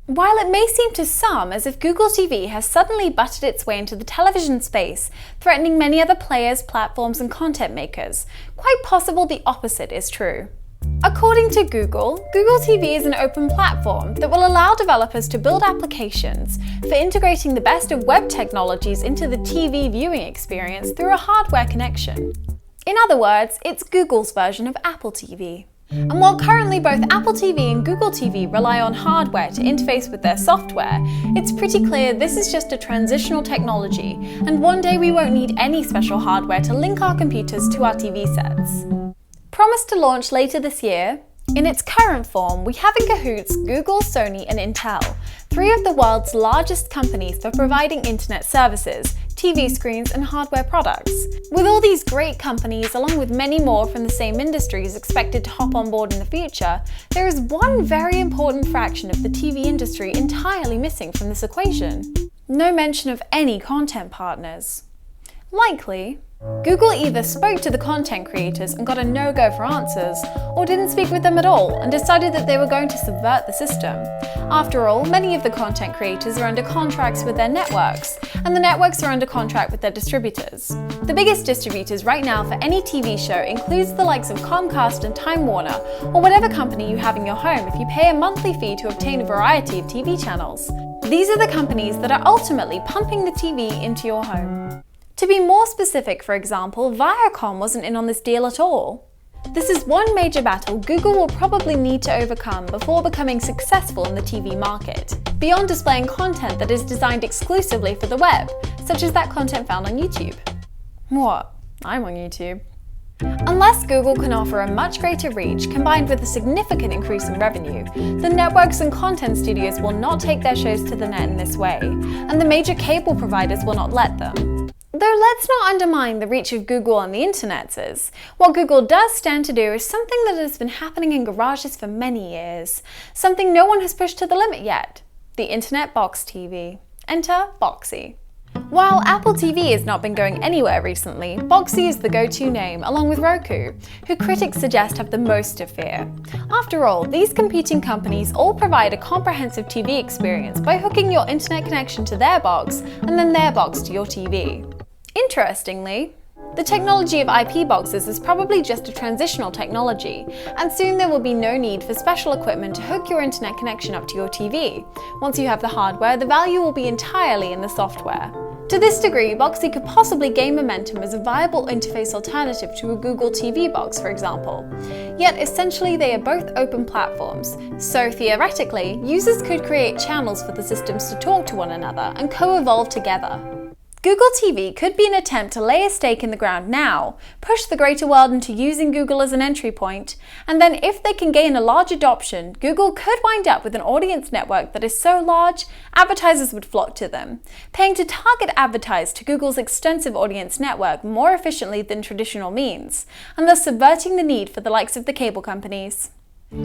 While it may seem to some as if Google TV has suddenly butted its way into the television space, threatening many other players, platforms, and content makers, quite possible the opposite is true. According to Google, Google TV is an open platform that will allow developers to build applications for integrating the best of web technologies into the TV viewing experience through a hardware connection. In other words, it's Google's version of Apple TV. And while currently both Apple TV and Google TV rely on hardware to interface with their software, it's pretty clear this is just a transitional technology, and one day we won't need any special hardware to link our computers to our TV sets. Promised to launch later this year, in its current form, we have in cahoots Google, Sony, and Intel, three of the world's largest companies for providing internet services, TV screens, and hardware products. With all these great companies, along with many more from the same industries expected to hop on board in the future, there is one very important fraction of the TV industry entirely missing from this equation. No mention of any content partners. Likely, Google either spoke to the content creators and got a no-go for answers, or didn't speak with them at all and decided that they were going to subvert the system. After all, many of the content creators are under contracts with their networks, and the networks are under contract with their distributors. The biggest distributors right now for any TV show includes the likes of Comcast and Time Warner, or whatever company you have in your home if you pay a monthly fee to obtain a variety of TV channels. These are the companies that are ultimately pumping the TV into your home. To be more specific, for example, Viacom wasn't in on this deal at all. This is one major battle Google will probably need to overcome before becoming successful in the TV market, beyond displaying content that is designed exclusively for the web, such as that content found on YouTube. What? I'm on YouTube. Unless Google can offer a much greater reach combined with a significant increase in revenue, the networks and content studios will not take their shows to the net in this way, and the major cable providers will not let them. Though let's not undermine the reach of Google on the internet is. What Google does stand to do is something that has been happening in garages for many years, something no one has pushed to the limit yet: the Internet Box TV. Enter Boxy. While Apple TV has not been going anywhere recently, Boxy is the go-to name, along with Roku, who critics suggest have the most to fear. After all, these competing companies all provide a comprehensive TV experience by hooking your internet connection to their box and then their box to your TV. Interestingly, the technology of IP boxes is probably just a transitional technology, and soon there will be no need for special equipment to hook your internet connection up to your TV. Once you have the hardware, the value will be entirely in the software. To this degree, Boxy could possibly gain momentum as a viable interface alternative to a Google TV box, for example. Yet essentially they are both open platforms, so theoretically, users could create channels for the systems to talk to one another and co-evolve together. Google TV could be an attempt to lay a stake in the ground now, push the greater world into using Google as an entry point, and then if they can gain a large adoption, Google could wind up with an audience network that is so large, advertisers would flock to them, paying to target advertise to Google's extensive audience network more efficiently than traditional means, and thus subverting the need for the likes of the cable companies.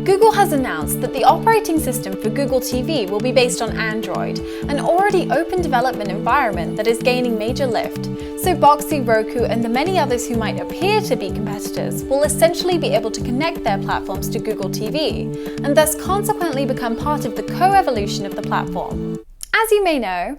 Google has announced that the operating system for Google TV will be based on Android, an already open development environment that is gaining major lift, so Boxy, Roku, and the many others who might appear to be competitors will essentially be able to connect their platforms to Google TV, and thus consequently become part of the co-evolution of the platform. As you may know,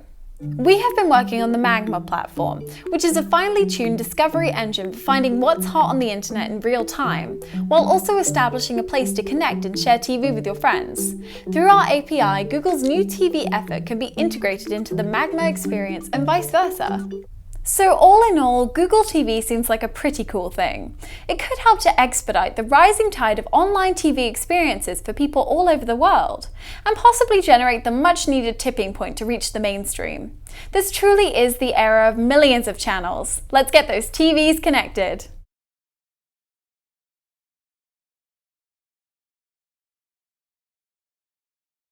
we have been working on the Magma platform, which is a finely tuned discovery engine for finding what's hot on the internet in real time, while also establishing a place to connect and share TV with your friends. Through our API, Google's new TV effort can be integrated into the Magma experience and vice versa. So all in all, Google TV seems like a pretty cool thing. It could help to expedite the rising tide of online TV experiences for people all over the world, and possibly generate the much needed tipping point to reach the mainstream. This truly is the era of millions of channels. Let's get those TVs connected.